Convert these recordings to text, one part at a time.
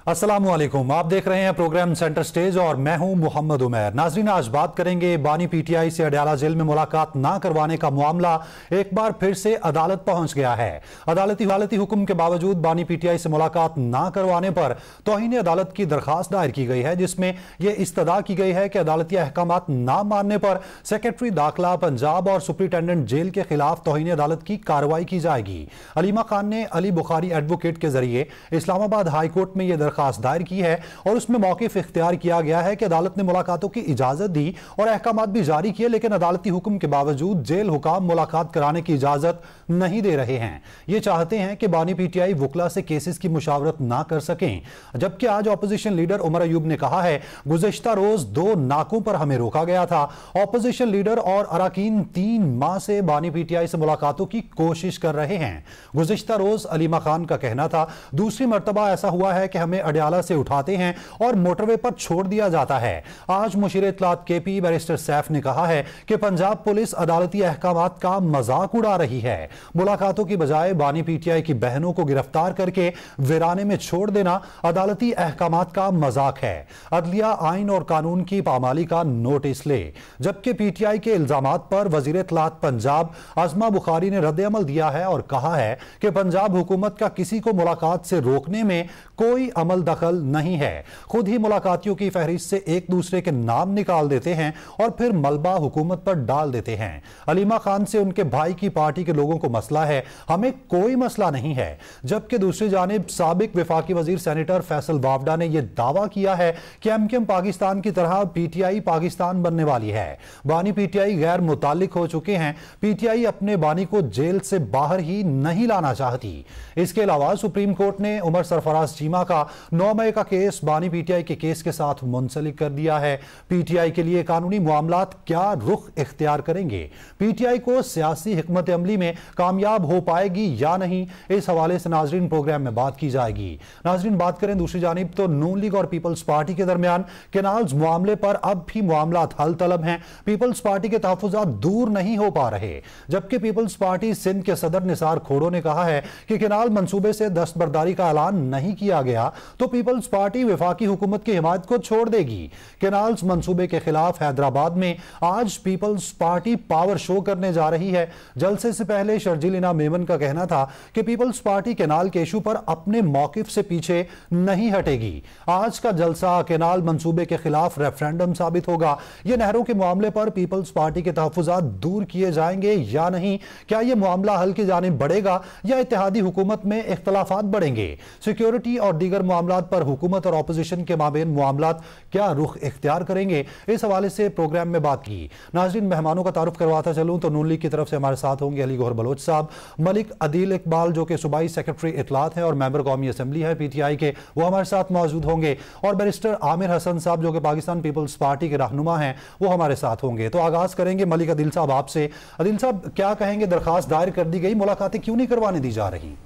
अस्सलामुअलैकुम, आप देख रहे हैं प्रोग्राम सेंटर स्टेज और मैं हूं मोहम्मद उमैर। नाजरीन, आज बात करेंगे बानी पीटीआई से अडयाला जेल में मुलाकात ना करवाने का मामला एक बार फिर से अदालत पहुंच गया है। अदालती हुक्म के बावजूद बानी पीटीआई से मुलाकात ना करवाने पर तौहीन अदालत की दरखास्त दायर की गई है, जिसमें यह इस्तदा की गई है कि अदालती अहकामात ना मानने पर सेक्रेटरी दाखिला पंजाब और सुप्रिंटेंडेंट जेल के खिलाफ तौहीन अदालत की कार्रवाई की जाएगी। अलीमा खान ने अली बुखारी एडवोकेट के जरिए इस्लामाबाद हाई कोर्ट में यह दरखास्त दायर की है और उसमें मौक़िफ़ इख्तियार किया गया है कि अदालत ने मुलाकातों की इजाजत दी और अहकामात भी जारी किए, लेकिन अदालती हुक्म के बावजूद जेल हुकाम मुलाकात कराने की इजाजत नहीं दे रहे हैं। ये चाहते हैं कि बानी पीटीआई वकला से केसेस की मुशावरत ना कर सकें। जबकि आज ऑपोजिशन लीडर उमर अयूब ने कहा है, गुज़िश्ता रोज 2 नाकों पर हमें रोका गया था। ऑपोजिशन लीडर और अरकान 3 माह से बानी पीटीआई से मुलाकातों की कोशिश कर रहे हैं। गुज़िश्ता रोज अलीमा खान का कहना था, दूसरी मर्तबा ऐसा हुआ है कि हमें अडयाला से उठाते हैं और मोटरवे पर छोड़ दिया जाता है। आज मुशीर इत्तलात केपी बैरिस्टर सैफ ने कहा है कि पंजाब पुलिस अदालती अहकामात का मजाक उड़ा रही है। मुलाकातों की बजाय बानी पीटीआई की बहनों को गिरफ्तार करके वीराने में छोड़ देना अदालती अहकामात का मजाक है। अदलिया आइन और कानून की पामाली का नोटिस ले। जबकि पीटीआई के इल्जामात पर वजीर इत्तलात पंजाब अज़मा बुखारी ने रद्द-ए-अमल दिया है और कहा है कि पंजाब हुकूमत का किसी को मुलाकात से रोकने में कोई अमल दखल नहीं है। खुद ही मुलाकातियों की फहरिस्त से एक दूसरे के नाम निकाल देते हैं और फिर मलबा हुकूमत पर डाल देते हैं। अलीमा खान से उनके भाई की पार्टी के लोगों को मसला है, हमें कोई मसला नहीं है। जबकि दूसरी जानिब साबिक वफाकी वजीर सेनेटर फैसल वावडा ने यह दावा किया है कि एमकेएम पाकिस्तान की तरह पीटीआई पाकिस्तान बनने वाली है। बानी पीटीआई गैर मुताल्लिक हो चुके हैं। पीटीआई अपने बानी को जेल से बाहर ही नहीं लाना चाहती। इसके अलावा सुप्रीम कोर्ट ने उमर सरफराज चीमा का 9 मई का केस बानी पीटीआई के केस के साथ मुंसलिक कर दिया है। पीटीआई के लिए कानूनी मामलात क्या रुख इख्तियार करेंगे, पीटीआई को सियासी हिकमत अमली में कामयाब हो पाएगी या नहीं, इस हवाले से नाजरीन प्रोग्राम में बात की जाएगी। नाजरीन, बात करें दूसरी जानिब तो नून लीग और पीपल्स पार्टी के दरमियान कैनाल्स मामले पर अब भी मामलात हल तलब हैं। पीपल्स पार्टी के तहफ़्फ़ुज़ात दूर नहीं हो पा रहे। जबकि पीपल्स पार्टी सिंध के सदर निसार खोड़ो ने कहा है कि कैनाल मंसूबे से दस्तबरदारी का ऐलान नहीं किया गया तो पीपल्स पार्टी वफाकी हुकूमत की हिमायत को छोड़ देगी। कैनाल्स मंसूबे के खिलाफ हैदराबाद में आज पीपल्स पार्टी पावर शो करने जा रही है। जलसे से पहले शर्जील इना मेमन का कहना था कि पीपल्स पार्टी कैनाल के इशू पर अपने मौकिफ से पीछे नहीं हटेगी। आज का जलसा कैनाल मंसूबे के खिलाफ रेफरेंडम साबित होगा। यह नहरों के मामले पर पीपल्स पार्टी के तहफ़्फ़ुज़ात दूर किए जाएंगे या नहीं, क्या यह मामला हल की जानिब बढ़ेगा या इत्तेहादी हुकूमत में इख्तलाफात बढ़ेंगे, सिक्योरिटी और दीगर मामलात पर हुकूमत और ऑपोजिशन के माबेन मामलात क्या रुख इख्तियार करेंगे, इस हवाले से प्रोग्राम में बात की। नाज़रीन, मेहमानों का तारुफ करवाता चलूँ तो नून लीग की तरफ से हमारे साथ होंगे अली गौहर बलोच साहब, मलिक अदील इकबाल जो कि सूबाई सेक्रेटरी इत्तलात हैं और मेंबर कौमी असम्बली है पीटीआई के, वो हमारे साथ मौजूद होंगे, और बैरिस्टर आमिर हसन साहब जो कि पाकिस्तान पीपल्स पार्टी के रहनुमा हैं, वो हमारे साथ होंगे। तो आगाज करेंगे मलिक अदील साहब आपसे। अदील साहब, क्या कहेंगे, दरखास्त दायर कर दी गई, मुलाकातें क्यों नहीं करवाने दी जा रही?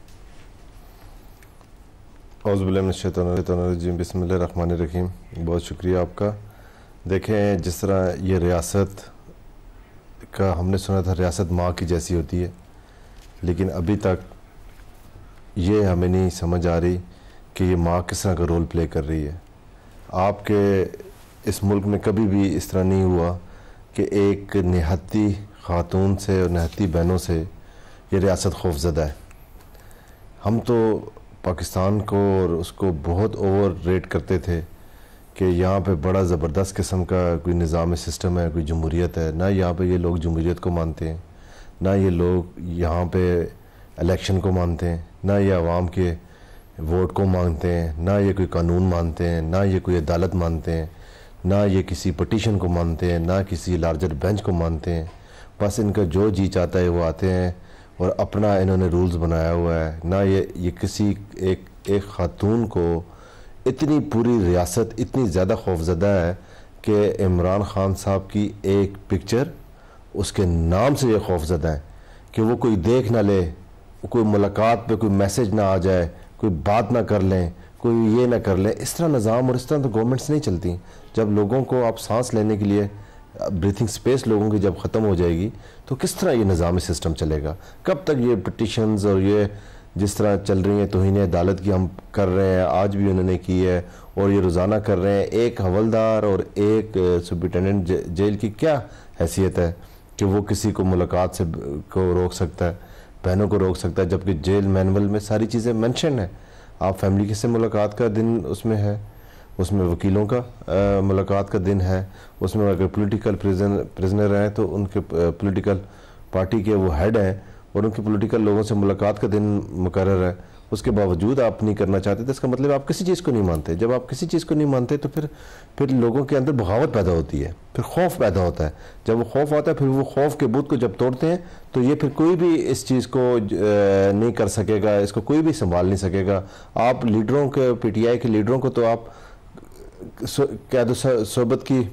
बिस्मिल्लाहिर्रहमानिर्रहीम। बहुत शुक्रिया आपका। देखें, जिस तरह ये रियासत का हमने सुना था रियासत माँ की जैसी होती है, लेकिन अभी तक ये हमें नहीं समझ आ रही कि ये माँ किस तरह का रोल प्ले कर रही है। आपके इस मुल्क में कभी भी इस तरह नहीं हुआ कि एक निहत्ती खातून से और निहत्ती बहनों से ये रियासत खौफज़दा है। हम तो पाकिस्तान को और उसको बहुत ओवर रेट करते थे कि यहाँ पे बड़ा ज़बरदस्त किस्म का कोई निज़ाम सिस्टम है, कोई जमहूरियत है। ना यहाँ पे ये लोग जमहूरियत को मानते हैं, ना ये लोग यहाँ पे इलेक्शन को मानते हैं, ना ये आवाम के वोट को मानते हैं, ना ये कोई कानून मानते हैं, ना ये कोई अदालत मानते हैं, ना ये किसी पटिशन को मानते हैं, ना किसी लार्जर बेंच को मानते हैं। बस इनका जो जी चाहता है वो आते हैं और अपना इन्होंने रूल्स बनाया हुआ है। ना ये किसी एक खातून को इतनी पूरी रियासत इतनी ज़्यादा खौफज़दा है कि इमरान खान साहब की एक पिक्चर उसके नाम से ये खौफज़दा है कि वो कोई देख ना ले, कोई मुलाकात पे कोई मैसेज ना आ जाए, कोई बात ना कर लें, कोई ये ना कर लें। इस तरह निज़ाम और इस तरह तो गवर्नमेंट्स नहीं चलती। जब लोगों को आप सांस लेने के लिए ब्रीथिंग स्पेस लोगों की जब ख़त्म हो जाएगी तो किस तरह ये निज़ामी सिस्टम चलेगा? कब तक ये पिटिशंस और ये जिस तरह चल रही है तौहीन अदालत की हम कर रहे हैं, आज भी उन्होंने की है और ये रोज़ाना कर रहे हैं। एक हवलदार और एक सुपरिटेंडेंट जेल की क्या हैसियत है कि वो किसी को मुलाकात से को रोक सकता है, बहनों को रोक सकता है, जबकि जेल मैनुअल में सारी चीज़ें मेंशन है। आप फैमिली से मुलाकात का दिन उसमें है, उसमें वकीलों का मुलाकात का दिन है, उसमें अगर पॉलिटिकल प्रिजनर हैं तो उनके पॉलिटिकल पार्टी के वो हेड हैं और उनके पॉलिटिकल लोगों से मुलाकात का दिन मुकर्रर है, उसके बावजूद आप नहीं करना चाहते तो इसका मतलब आप किसी चीज़ को नहीं मानते। जब आप किसी चीज़ को नहीं मानते तो फिर लोगों के अंदर बगावत पैदा होती है, फिर खौफ पैदा होता है। जब वो खौफ आता है फिर वो खौफ के बुत को जब तोड़ते हैं तो ये फिर कोई भी इस चीज़ को नहीं कर सकेगा, इसको कोई भी संभाल नहीं सकेगा। आप लीडरों के PTI के लीडरों को तो आप क्या दो सोबत की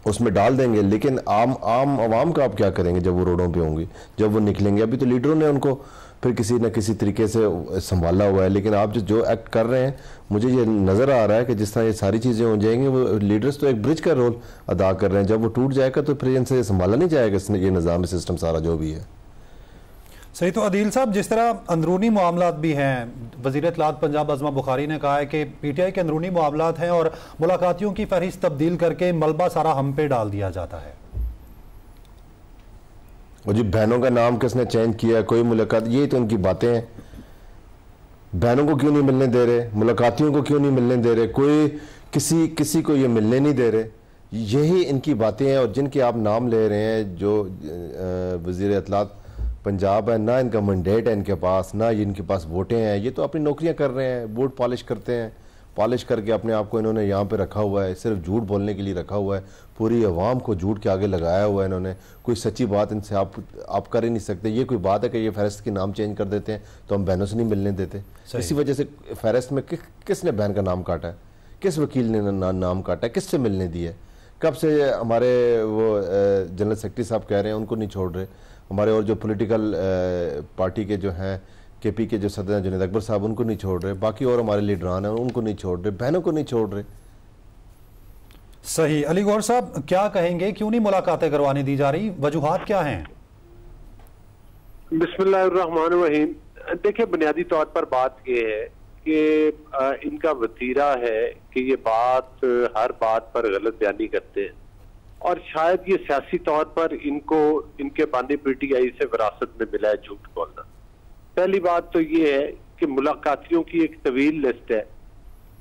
उसमें डाल देंगे, लेकिन आम आवाम का आप क्या करेंगे जब वो रोडों पे होंगे, जब वो निकलेंगे। अभी तो लीडरों ने उनको फिर किसी न किसी तरीके से संभाला हुआ है, लेकिन आप जो एक्ट कर रहे हैं मुझे ये नज़र आ रहा है कि जिस तरह ये सारी चीज़ें हो जाएंगी, वो लीडर्स तो एक ब्रिज का रोल अदा कर रहे हैं। जब वो टूट जाएगा तो फिर इनसे संभाला नहीं जाएगा ये निज़ाम सिस्टम सारा जो भी है। सही। तो अदील साहब, जिस तरह अंदरूनी मामलात भी हैं, वज़ीर इत्तलात पंजाब अज़मा बुखारी ने कहा है कि PTI के अंदरूनी मामलात हैं और मुलाकातियों की फहरिस्त तब्दील करके मलबा सारा हम पे डाल दिया जाता है। और जी बहनों का नाम किसने चेंज किया, कोई मुलाकात, यही तो उनकी बातें हैं। बहनों को क्यों नहीं मिलने दे रहे, मुलाकातियों को क्यों नहीं मिलने दे रहे, कोई किसी को ये मिलने नहीं दे रहे, यही इनकी बातें हैं। और जिनके आप नाम ले रहे हैं जो वज़ीर इत्तलात पंजाब है, ना इनका मैंडेट है इनके पास, ना इनके पास वोटें हैं, ये तो अपनी नौकरियां कर रहे हैं, वोट पॉलिश करते हैं, पॉलिश करके अपने आप को इन्होंने यहाँ पे रखा हुआ है, सिर्फ झूठ बोलने के लिए रखा हुआ है। पूरी आवाम को झूठ के आगे लगाया हुआ है इन्होंने। कोई सच्ची बात इनसे आप कर ही नहीं सकते। ये कोई बात है कि ये फहरिस्त के नाम चेंज कर देते हैं तो हम बहनों से नहीं मिलने देते। इसी वजह से फहरिस्त में किसने बहन का नाम काटा है, किस वकील ने नाम काटा है, किससे मिलने दिया है, कब से हमारे वो जनरल सेक्रेटरी साहब कह रहे हैं उनको नहीं छोड़ रहे, हमारे और जो पॉलिटिकल पार्टी के जो हैं KP के जो सदर हैं जुनैद अकबर साहब उनको नहीं छोड़ रहे, बाकी और हमारे लीडरान हैं उनको नहीं छोड़ रहे, बहनों को नहीं छोड़ रहे। सही। अली गौहर साहब, क्या कहेंगे, क्यों नहीं मुलाकातें करवाने दी जा रही, वजूहात क्या हैं? बिस्मिल्लाहिर्रहमानिर्रहीम। देखिए, बुनियादी तौर पर बात यह है कि इनका वतीरा है कि ये बात हर बात पर गलत बयानी करते हैं और शायद ये सियासी तौर पर इनको इनके बानी PTI से विरासत में मिला है झूठ बोलना। पहली बात तो ये है कि मुलाकातियों की एक तवील लिस्ट है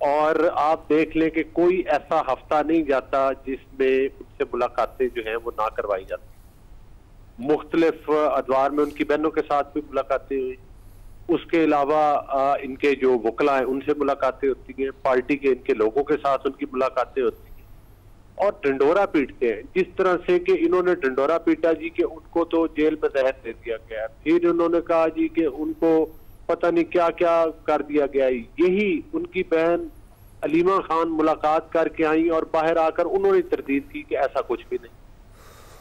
और आप देख लें कि कोई ऐसा हफ्ता नहीं जाता जिसमें उनसे मुलाकातें जो हैं वो ना करवाई जाती। मुख्तलिफ अदवार में उनकी बहनों के साथ भी मुलाकातें हुई, उसके अलावा इनके जो वकला हैं उनसे मुलाकातें होती हैं, पार्टी के इनके लोगों के साथ उनकी मुलाकातें होती हैं और ढंडोरा पीटते हैं। जिस तरह से कि इन्होंने ढंडोरा पीटा जी कि उनको तो जेल में जहर दे दिया गया, फिर उन्होंने कहा जी कि उनको पता नहीं क्या क्या कर दिया गया। यही उनकी बहन अलीमा खान मुलाकात करके आई और बाहर आकर उन्होंने तरदीद की कि ऐसा कुछ भी नहीं।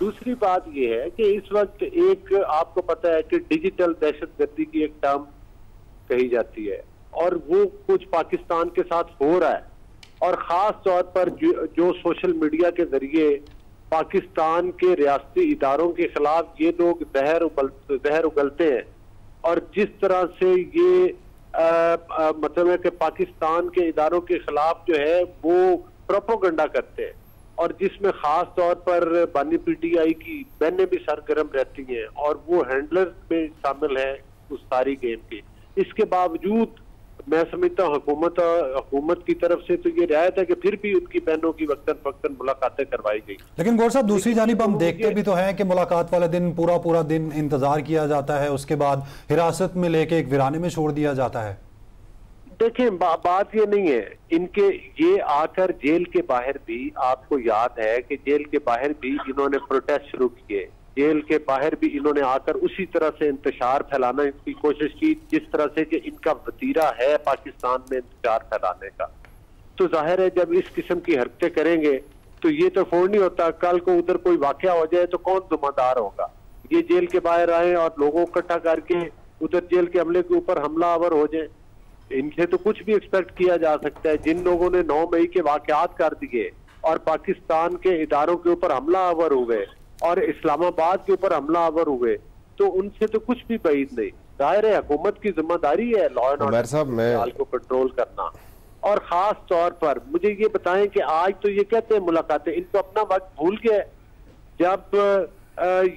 दूसरी बात यह है कि इस वक्त एक आपको पता है कि डिजिटल दहशतगर्दी की एक टर्म कही जाती है और वो कुछ पाकिस्तान के साथ हो रहा है और ख़ास तौर पर जो सोशल मीडिया के ज़रिए पाकिस्तान के रियासती इदारों के खिलाफ ये लोग जहर उगलते हैं और जिस तरह से ये मतलब है कि पाकिस्तान के इदारों के खिलाफ जो है वो प्रोपोगंडा करते हैं और जिसमें ख़ास तौर पर बानी PTI की बहनें भी सरगर्म रहती हैं और वो हैंडलर में शामिल है उस सारी गेम के। इसके बावजूद मैं समझता हूँ हुकूमत की तरफ से तो ये रियायत है कि फिर भी उनकी बहनों की वक्तन फक्तन मुलाकातें करवाई गई। लेकिन गौर साहब, दूसरी जानिब हम देखते भी तो हैं कि मुलाकात वाले दिन पूरा दिन इंतजार किया जाता है, उसके बाद हिरासत में लेके एक वीराने में छोड़ दिया जाता है। देखें, बात ये नहीं है इनके, ये आकर जेल के बाहर भी आपको याद है कि जेल के बाहर भी इन्होंने प्रोटेस्ट शुरू किए, जेल के बाहर भी इन्होंने आकर उसी तरह से इंतशार फैलाना की कोशिश की जिस तरह से कि इनका वतीरा है पाकिस्तान में इंतशार फैलाने का। तो जाहिर है जब इस किस्म की हरकतें करेंगे तो ये तो फोन नहीं होता, कल को उधर कोई वाकया हो जाए तो कौन जिम्मेदार होगा। ये जेल के बाहर आए और लोगों को इकट्ठा करके उधर जेल के अमले के ऊपर हमलावर हो जाए, इनसे तो कुछ भी एक्सपेक्ट किया जा सकता है। जिन लोगों ने 9 मई के वाकयात कर दिए और पाकिस्तान के इदारों के ऊपर हमलावर हुए और इस्लामाबाद के ऊपर हमलावर हुए, तो उनसे तो कुछ भी बाइद नहीं। जाहिर है हुकूमत की जिम्मेदारी है लॉ एंड उमैर साहब, मैं को कंट्रोल करना। और खास तौर पर मुझे ये बताएं कि आज तो ये कहते हैं मुलाकातें, इनको अपना वक्त भूल गए जब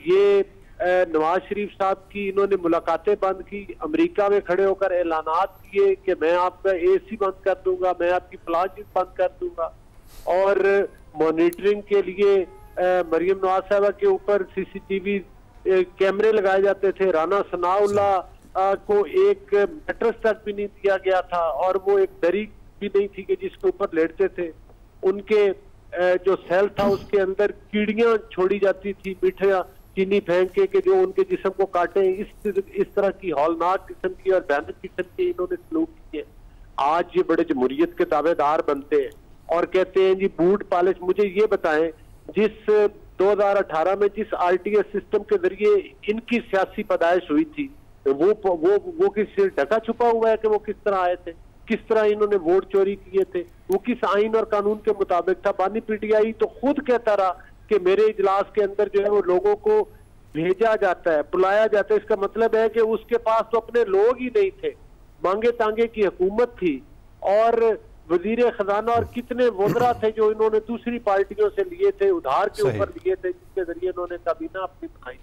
ये नवाज शरीफ साहब की इन्होंने मुलाकातें बंद की, अमेरिका में खड़े होकर ऐलानात किए कि मैं आपका AC बंद कर दूंगा, मैं आपकी फलां चीज बंद कर दूंगा, और मॉनिटरिंग के लिए मरियम नवाज साहबा के ऊपर CCTV कैमरे लगाए जाते थे। राना सनाउल्लाह को एक मैट्रेस तक भी नहीं दिया गया था, और वो एक दरी भी नहीं थी कि जिसके ऊपर लेटते थे। उनके जो सेल था उसके अंदर कीड़ियां छोड़ी जाती थी, मिठाइयां चीनी फेंक के जो उनके जिस्म को काटे। इस तरह की हौलनाक किस्म की और भयानक किस्म के इन्होंने सलूक किए। आज ये बड़े जमहूरियत के दावेदार बनते हैं और कहते हैं जी बूट पॉलिश। मुझे ये बताएं, जिस 2018 में जिस RTS सिस्टम के जरिए इनकी सियासी पैदाइश हुई थी, वो किस ढका छुपा हुआ है कि वो किस तरह आए थे, किस तरह इन्होंने वोट चोरी किए थे, वो किस आइन और कानून के मुताबिक था। बानी PTI तो खुद कहता रहा कि मेरे इजलास के अंदर जो है वो लोगों को भेजा जाता है, बुलाया जाता है। इसका मतलब है कि उसके पास तो अपने लोग ही नहीं थे, मांगे तांगे की हुकूमत थी, और वजीर खजाना और कितने वज़रा थे जो इन्होंने दूसरी पार्टियों से लिए थे, उधार के ऊपर लिए थे, जिसके जरिए इन्होंने काबीना अपनी बनाई।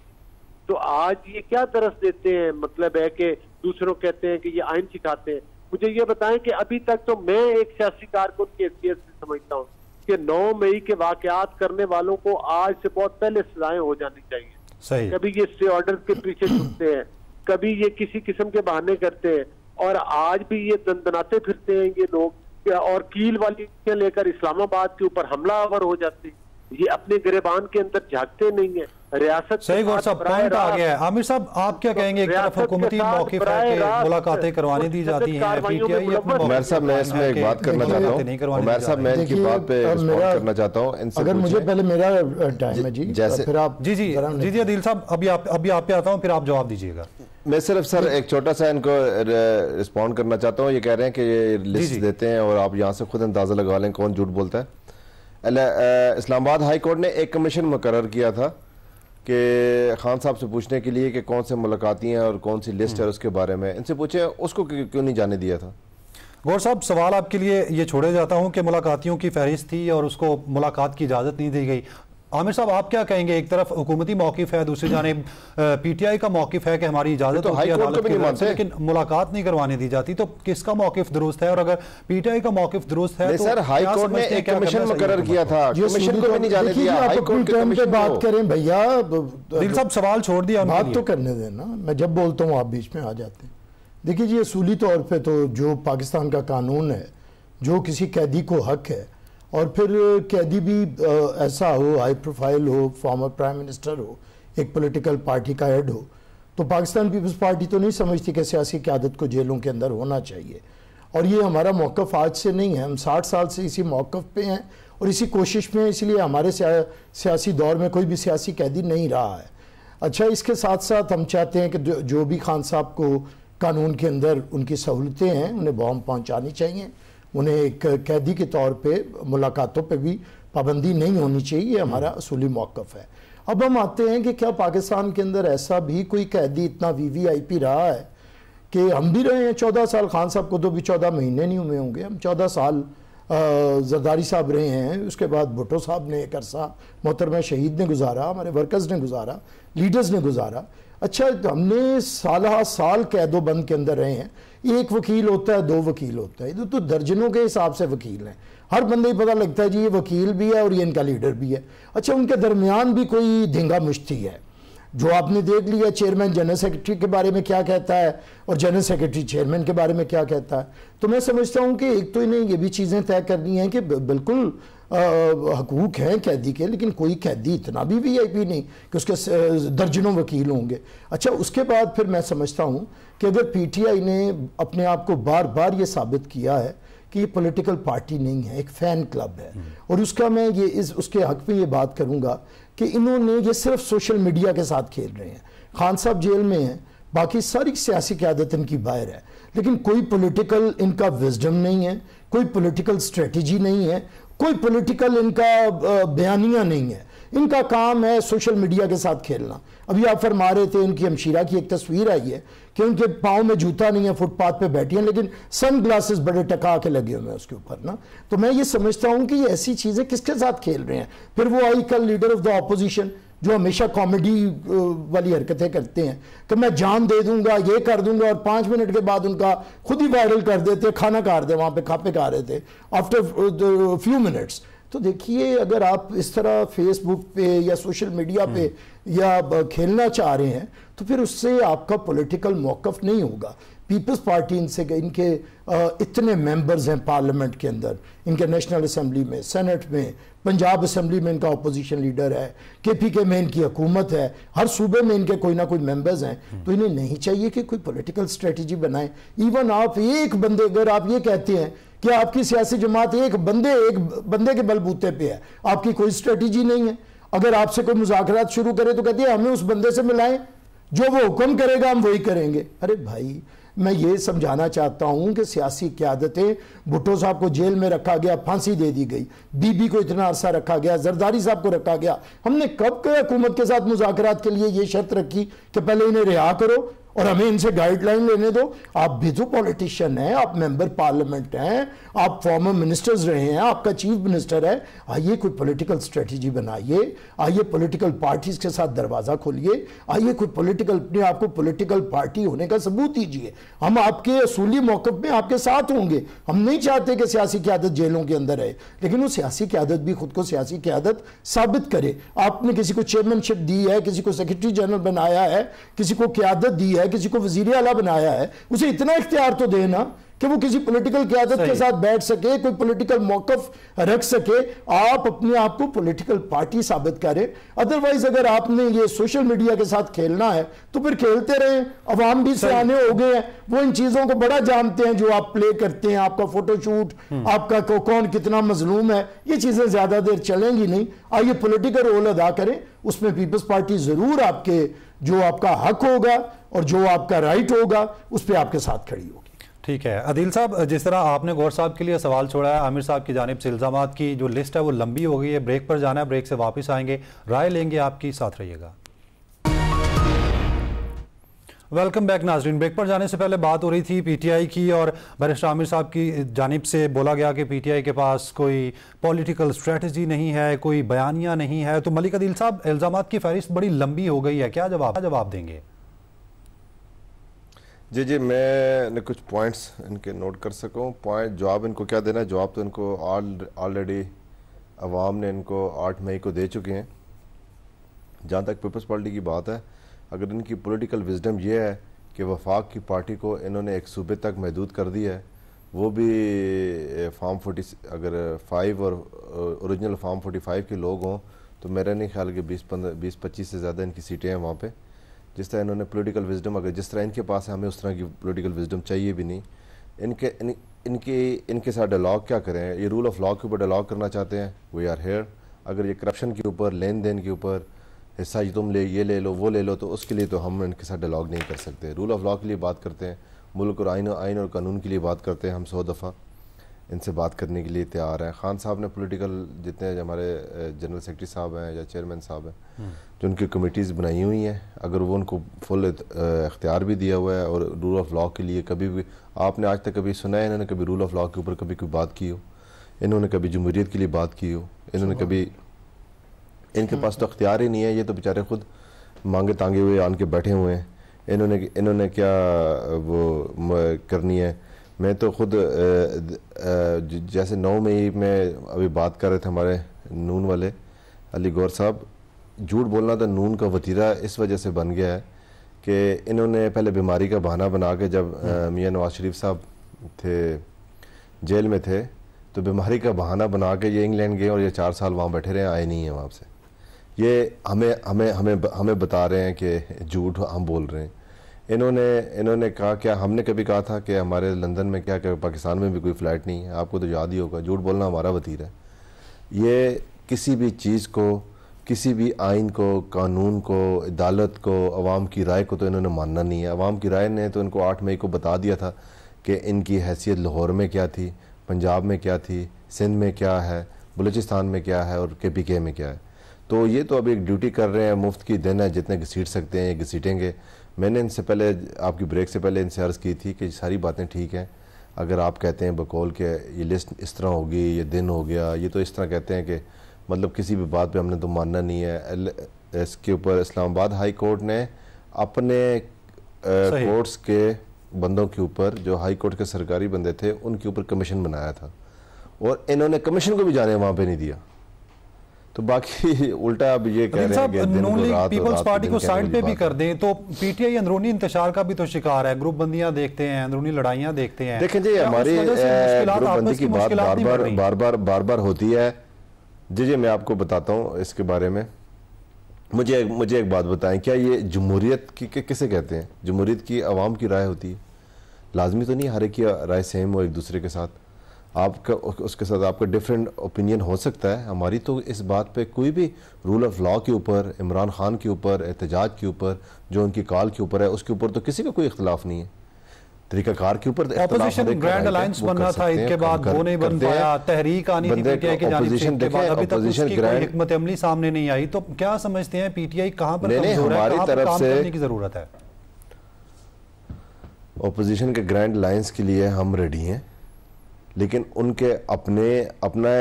तो आज ये क्या दरस देते हैं, मतलब है कि दूसरों कहते हैं कि ये आइन सिखाते हैं। मुझे ये बताएं कि अभी तक तो मैं एक सियासी कारकुन की हैसियत से समझता हूँ कि 9 मई के वाकयात करने वालों को आज से बहुत पहले सजाएं हो जानी चाहिए। सही। कभी ये स्टे ऑर्डर के पीछे छुपते हैं, कभी ये किसी किस्म के बहाने करते हैं, और आज भी ये दंदनाते फिरते हैं ये लोग, और कील वाली लेकर इस्लामाबाद के ऊपर हमलावर हो जाते हैं। ये अपने गिरेबान के अंदर झांकते नहीं है। रियासत सही गौर साहब, पॉइंट आ गया है। आमिर साहब, आप क्या कहेंगे? एक तरफ हुकूमती मौक़िफ़ है कि मुलाकातें करवाने दी जाती हैं, PTI अपने उमैर साहब, मैं इसमें एक बात करना चाहता हूँ। उमैर साहब, मैं इनकी बात पे रिस्पॉन्ड करना चाहता हूँ। इनसे अगर मुझे पहले मेरा टाइम है जी, जैसे फिर आप जी अदील साहब, अभी आप पे आता हूँ, फिर आप जवाब दीजिएगा। मैं सिर्फ सर एक छोटा सा इनको रिस्पॉन्ड करना चाहता हूँ। ये कह रहे हैं कि ये लिस्ट देते हैं और आप यहाँ से खुद अंदाजा लगा लें कौन झूठ बोलता है। इस्लामाबाद हाई कोर्ट ने एक कमीशन मुकर्रर किया था कि खान साहब से पूछने के लिए कि कौन से मुलाकाती हैं और कौन सी लिस्ट है उसके बारे में। इनसे पूछे उसको क्यों नहीं जाने दिया था। गौर साहब, सवाल आपके लिए ये छोड़े जाता हूं कि मुलाकातियों की फहरिस्त थी और उसको मुलाकात की इजाज़त नहीं दी गई। आमिर साहब, आप क्या कहेंगे? एक तरफ हुकूमती मौक़िफ़ है, दूसरी जानिब PTI का मौक़िफ़ है कि हमारी इजाज़त तो होती है अदालत की तरफ से, लेकिन मुलाकात नहीं करवाने दी जाती। तो किसका मौक़िफ़ दुरुस्त है? और अगर PTI का मौक़िफ़ दुरुस्त है तो सर, हाई कोर्ट ने एक कमीशन मुकर्रर किया था, कमीशन को भी नहीं जाने दिया। हाई कोर्ट के कमीशन पे बात करें भैया, दिल साहब सवाल छोड़ दिया, बात तो करने देना। मैं जब बोलता हूँ आप बीच में आ जाते हैं। देखिए जी, असूली तौर पर तो जो पाकिस्तान का कानून है, जो किसी कैदी को हक है, और फिर कैदी भी ऐसा हो, हाई प्रोफाइल हो, फॉर्मर प्राइम मिनिस्टर हो, एक पॉलिटिकल पार्टी का हेड हो, तो पाकिस्तान पीपल्स पार्टी तो नहीं समझती कि सियासी क़यादत को जेलों के अंदर होना चाहिए। और ये हमारा मौक़िफ़ आज से नहीं है, हम 60 साल से इसी मौक़िफ़ पे हैं और इसी कोशिश में, इसलिए हमारे सियासी दौर में कोई भी सियासी कैदी नहीं रहा है। अच्छा, इसके साथ साथ हम चाहते हैं कि जो भी खान साहब को कानून के अंदर उनकी सहूलतें हैं उन्हें बहम पहुँचानी चाहिए। उन्हें एक कैदी के तौर पे मुलाकातों पे भी पाबंदी नहीं होनी चाहिए, ये हमारा असूली मौक़िफ़ है। अब हम आते हैं कि क्या पाकिस्तान के अंदर ऐसा भी कोई कैदी इतना VVIP रहा है कि हम भी रहे हैं 14 साल, खान साहब को तो भी 14 महीने नहीं हुए होंगे, हम 14 साल जरदारी साहब रहे हैं, उसके बाद भुट्टो साहब ने एक अरसा मोहतरमा शहीद ने गुजारा, हमारे वर्कर्स ने गुजारा, लीडर्स ने गुजारा। अच्छा, हमने साल कैदो बंद के अंदर रहे हैं। एक वकील होता है, 2 वकील होता है, तो दर्जनों के हिसाब से वकील हैं। हर बंदे ही पता लगता है जी ये वकील भी है और ये इनका लीडर भी है। अच्छा, उनके दरमियान भी कोई धींगा मुश्ती है। जो आपने देख लिया, चेयरमैन जनरल सेक्रेटरी के बारे में क्या कहता है और जनरल सेक्रेटरी चेयरमैन के बारे में क्या कहता है। तो मैं समझता हूँ कि एक तो इन्हें ये भी चीज़ें तय करनी है कि बिल्कुल हकूक हैं कैदी के, लेकिन कोई कैदी इतना भी VIP नहीं कि उसके दर्जनों वकील होंगे। अच्छा, उसके बाद फिर मैं समझता हूँ कि अगर PTI ने अपने आप को बार बार ये साबित किया है कि ये पॉलिटिकल पार्टी नहीं है, एक फ़ैन क्लब है, और उसका मैं ये उसके हक में ये बात करूँगा कि इन्होंने ये सिर्फ सोशल मीडिया के साथ खेल रहे हैं। खान साहब जेल में हैं, बाकी सारी सियासी क़यादत इनकी बाहर है, लेकिन कोई पॉलिटिकल इनका विजडम नहीं है, कोई पॉलिटिकल स्ट्रेटजी नहीं है, कोई पॉलिटिकल इनका बयानिया नहीं है इनका काम है सोशल मीडिया के साथ खेलना। अभी आप फरमा रहे थे, इनकी हमशीरा की एक तस्वीर आई है कि उनके पाँव में जूता नहीं है, फुटपाथ पे बैठी हैं, लेकिन सन ग्लासेस बड़े टका के लगे हुए हैं उसके ऊपर ना। तो मैं ये समझता हूँ कि ये ऐसी चीज़ें किसके साथ खेल रहे हैं। फिर वो आई कल लीडर ऑफ द ऑपोजिशन जो हमेशा कॉमेडी वाली हरकतें करते हैं कि मैं जान दे दूंगा, ये कर दूंगा, और 5 मिनट के बाद उनका खुद ही वायरल कर देते, खाना खा रहे थे वहाँ पे, खापे खा रहे थे आफ्टर फ्यू मिनट्स। तो देखिए, अगर आप इस तरह फेसबुक पे या सोशल मीडिया पे या खेलना चाह रहे हैं तो फिर उससे आपका पॉलिटिकल मौक़िफ़ नहीं होगा। पीपल्स पार्टी इनसे, इनके इतने मेंबर्स हैं पार्लियामेंट के अंदर, इनके नेशनल असेंबली में, सेनेट में, पंजाब असेंबली में इनका अपोजिशन लीडर है, KPK में इनकी हुकूमत है, हर सूबे में इनके कोई ना कोई मेंबर्स हैं। तो इन्हें नहीं चाहिए कि कोई पॉलिटिकल स्ट्रेटजी बनाए। इवन आप एक बंदे, अगर आप ये कहते हैं कि आपकी सियासी जमात एक बंदे के बलबूते पे है, आपकी कोई स्ट्रेटजी नहीं है। अगर आपसे कोई मुज़ाकरात शुरू करे तो कहती है हमें उस बंदे से मिलाएं, जो वो हुक्म करेगा हम वही करेंगे। अरे भाई, मैं ये समझाना चाहता हूं कि सियासी क़यादतें, भुट्टो साहब को जेल में रखा गया, फांसी दे दी गई, बीबी को इतना अरसा रखा गया, जरदारी साहब को रखा गया। हमने कब हुकूमत के साथ मुज़ाकरात के लिए ये शर्त रखी कि पहले इन्हें रिहा करो और हमें इनसे गाइडलाइन लेने दो? आप भी तो पॉलिटिशियन हैं, आप मेंबर पार्लियामेंट हैं, आप फॉर्मर मिनिस्टर्स रहे हैं, आपका चीफ मिनिस्टर है। आइए कोई पॉलिटिकल स्ट्रेटजी बनाइए, आइए पॉलिटिकल पार्टीज के साथ दरवाज़ा खोलिए, आइए कोई पॉलिटिकल, अपने आपको पॉलिटिकल पार्टी होने का सबूत दीजिए। हम आपके असूली मौक़िफ़ में आपके साथ होंगे। हम नहीं चाहते कि सियासी क़यादत जेलों के अंदर रहे, लेकिन वो सियासी क़यादत भी खुद को सियासी क़यादत साबित करे। आपने किसी को चेयरमैनशिप दी है, किसी को सेक्रेटरी जनरल बनाया है, किसी को क़यादत दी है, किसी को वजीर आला बनाया है, उसे इतना इख्तियार तो देना कि वो किसी पॉलिटिकल क़यादत के साथ बैठ सके, कोई पॉलिटिकल मौक़िफ़ रख सके। आप अपने आप को पॉलिटिकल पार्टी साबित करें। अदरवाइज अगर आपने ये सोशल मीडिया के साथ खेलना है तो फिर खेलते रहें। अवाम भी सियाने हो गए हैं, वो इन चीज़ों को बड़ा जानते हैं जो आप प्ले करते हैं। आपका फोटोशूट, आपका कौन कितना मजलूम है, ये चीज़ें ज़्यादा देर चलेंगी नहीं। आइए पॉलिटिकल रोल अदा करें, उसमें पीपल्स पार्टी ज़रूर आपके, जो आपका हक होगा और जो आपका राइट होगा, उस पर आपके साथ खड़ी होगी। ठीक है अदील साहब, जिस तरह आपने गौर साहब के लिए सवाल छोड़ा है, आमिर साहब की जानिब से इल्ज़ामात की जो लिस्ट है वो लंबी हो गई है। ब्रेक पर जाना है, ब्रेक से वापस आएंगे, राय लेंगे आपकी, साथ रहिएगा। वेलकम बैक नाजरीन। ब्रेक पर जाने से पहले बात हो रही थी PTI की, और बैरिस्टर आमिर साहब की जानिब से बोला गया कि PTI के पास कोई पॉलिटिकल स्ट्रेटजी नहीं है, कोई बयानिया नहीं है। तो मलिक अदील साहब, इल्ज़ामात की फहरिस्त बड़ी लंबी हो गई है, क्या जवाब देंगे? जी मैं कुछ पॉइंट्स इनके नोट कर सकूं। पॉइंट जवाब इनको क्या देना है, जवाब तो इनको ऑलरेडी अवाम ने इनको 8 मई को दे चुके हैं। जहाँ तक पीपल्स पार्टी की बात है, अगर इनकी पॉलिटिकल विजडम ये है कि वफाक की पार्टी को इन्होंने एक सूबे तक महदूद कर दिया है, वो भी फार्म 45 और ओरिजिनल फार्म 45 के लोग हों, तो मेरा नहीं ख्याल कि 20-25 से ज़्यादा इनकी सीटें हैं वहाँ पे। जिस तरह इन्होंने पॉलिटिकल विजडम, अगर जिस तरह इनके पास है, हमें उस तरह की पॉलिटिकल विजडम चाहिए भी नहीं। इनके साथ डायलॉग क्या करें? ये रूल ऑफ लॉ के ऊपर डायलॉग करना चाहते हैं, वी आर हेयर। अगर ये करप्शन के ऊपर, लेन देन के ऊपर, हिस्सा तुम ये ले लो, वो ले लो, तो उसके लिए तो हम इनके साथ डायलॉग नहीं कर सकते। रूल ऑफ लॉ के लिए बात करते हैं, मुल्क और आइन और कानून के लिए बात करते हैं। हम 100 दफ़ा इनसे बात करने के लिए तैयार हैं। खान साहब ने पॉलिटिकल, जितने हमारे जनरल सेक्रेटरी साहब हैं या चेयरमैन साहब हैं, जो उनकी कमेटीज़ बनाई हुई हैं, अगर वो उनको फुल इख्तियार भी दिया हुआ है, और रूल ऑफ लॉ के लिए कभी भी आपने आज तक कभी सुना है इन्होंने कभी रूल ऑफ लॉ के ऊपर कभी कोई बात की हो? इन्होंने कभी जमहूरियत के लिए बात की हो? इन्होंने कभी, इनके पास तो अख्तियार ही नहीं है। ये तो बेचारे खुद मांगे तांगे हुए आन के बैठे हुए हैं। इन्होंने क्या वो करनी है? मैं तो खुद जैसे 9 मई में अभी बात कर रहे थे हमारे नून वाले अली गौर साहब, झूठ बोलना तो नून का वतीरा इस वजह से बन गया है कि इन्होंने पहले बीमारी का बहाना बना के, जब मियां नवाज शरीफ साहब थे जेल में थे, तो बीमारी का बहाना बना के ये इंग्लैंड गए और ये 4 साल वहाँ बैठे रहे, आए नहीं हैं वहाँ से। ये हमें बता रहे हैं कि झूठ हम बोल रहे हैं। इन्होंने कहा, क्या हमने कभी कहा था कि हमारे लंदन में क्या पाकिस्तान में भी कोई फ़्लाइट नहीं है? आपको तो याद ही होगा। झूठ बोलना हमारा वतीरा है। ये किसी भी चीज़ को, किसी भी आइन को, कानून को, अदालत को, अवाम की राय को तो इन्होंने मानना नहीं है। अवाम की राय ने तो इनको 8 मई को बता दिया था कि इनकी हैसियत लाहौर में क्या थी, पंजाब में क्या थी, सिंध में क्या है, बलूचिस्तान में क्या है और KPK में क्या है। तो ये तो अभी एक ड्यूटी कर रहे हैं, मुफ्त की दिन है, जितने घसीट सकते हैं ये घसीटेंगे। मैंने इनसे पहले, आपकी ब्रेक से पहले इनसे अर्ज़ की थी कि सारी बातें ठीक हैं, अगर आप कहते हैं बकौल के ये लिस्ट इस तरह होगी, ये दिन हो गया, ये तो इस तरह कहते हैं कि मतलब किसी भी बात पे हमने तो मानना नहीं है। इसके ऊपर इस्लामाबाद हाई कोर्ट ने अपने कोर्ट्स के बंदों के ऊपर, जो हाई कोर्ट के सरकारी बंदे थे, उनके ऊपर कमीशन बनाया था और इन्होंने कमीशन को भी जाने वहाँ पे नहीं दिया। तो बाकी उल्टा अब ये कह रहे हैं कि दिन को रात, पीपल्स पार्टी को साइड पे भी कर दें तो पीटीआई अंदरूनी इंतशार का भी तो शिकार है, ग्रुप बंदियां देखते हैं, अंदरूनी लड़ाइयां देखते हैं। देखें जी, हमारी ग्रुप बंदी की बात बार बार होती है। जी मैं आपको बताता हूँ इसके बारे में। मुझे एक बात बताएं, क्या ये जमहूरियत की किसे कहते हैं? जमहूरियत की आवाम की राय होती है, लाजमी तो नहीं हर एक की राय सेम हो एक दूसरे के साथ। आपका उसके साथ आपका डिफरेंट ओपिनियन हो सकता है। हमारी तो इस बात पे कोई भी रूल ऑफ लॉ के ऊपर, इमरान खान के ऊपर, एहतजाज के ऊपर, जो उनकी कॉल के ऊपर है, उसके ऊपर तो किसी का कोई इख्तलाफ नहीं है। तरीकाकार के ऊपर ऑपोजिशन ग्रैंड अलायंस बनना था, इसके बाद वो नहीं बन पाया, तहरीक आनी थी पीटीआई की जानिब से, इसके बाद अभी तक उसकी कोई हिकमत अमली सामने नहीं आई। तो क्या समझते हैं पीटीआई कहां पर कमजोर है, कहां पर काम करने की जरूरत है? ऑपोजिशन के ग्रैंड अलायंस के लिए हम रेडी हैं, लेकिन उनके अपना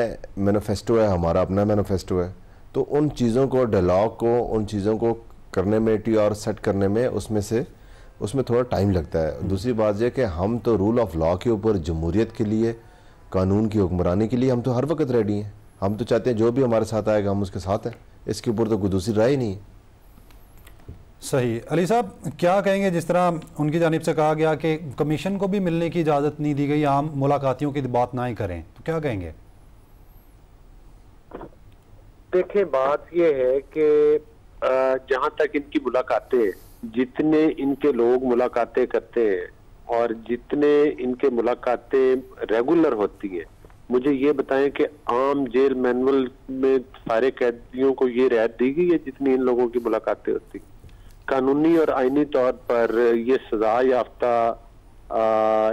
मैनिफेस्टो है, हमारा अपना मैनिफेस्टो है। तो उन चीज़ों को, डायलॉग को, उन चीज़ों को करने में, टी और सेट करने में, उसमें थोड़ा टाइम लगता है। दूसरी बात यह कि हम तो रूल ऑफ लॉ के ऊपर, जमहूरियत के लिए, कानून की हुक्मरानी के लिए हम तो हर वक्त रेडी हैं। हम तो चाहते हैं जो भी हमारे साथ आएगा हम उसके साथ हैं, इसके ऊपर तो कोई दूसरी राय ही नहीं है। सही। अली साहब क्या कहेंगे, जिस तरह उनकी जानिब से कहा गया कि कमीशन को भी मिलने की इजाज़त नहीं दी गई, आम मुलाकातियों की बात ना ही करें, तो क्या कहेंगे? देखिए, बात यह है कि जहां तक इनकी मुलाकातें, जितने इनके लोग मुलाकातें करते हैं और जितने इनके मुलाकातें रेगुलर होती हैं, मुझे ये बताएं कि आम जेल मैनुअल में सारे कैदियों को ये रियायत दी गई है जितनी इन लोगों की मुलाकातें होती? कानूनी और आईनी तौर पर ये सजा याफ्ता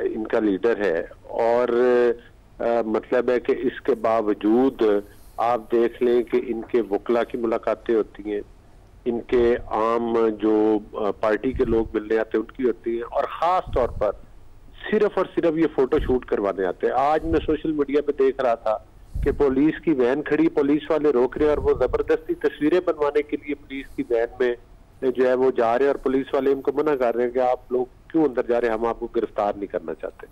इनका लीडर है और मतलब है कि इसके बावजूद आप देख लें कि इनके वकला की मुलाकातें होती हैं, इनके आम जो पार्टी के लोग मिलने आते हैं उनकी होती हैं, और ख़ास तौर पर सिर्फ और सिर्फ ये फोटो शूट करवाने आते हैं। आज मैं सोशल मीडिया पे देख रहा था कि पुलिस की वैन खड़ी, पुलिस वाले रोक रहे हैं और वो जबरदस्ती तस्वीरें बनवाने के लिए पुलिस की वैन में जो है वो जा रहे हैं और पुलिस वाले इनको मना कर रहे हैं कि आप लोग क्यों अंदर जा रहे हैं, हम आपको गिरफ्तार नहीं करना चाहते।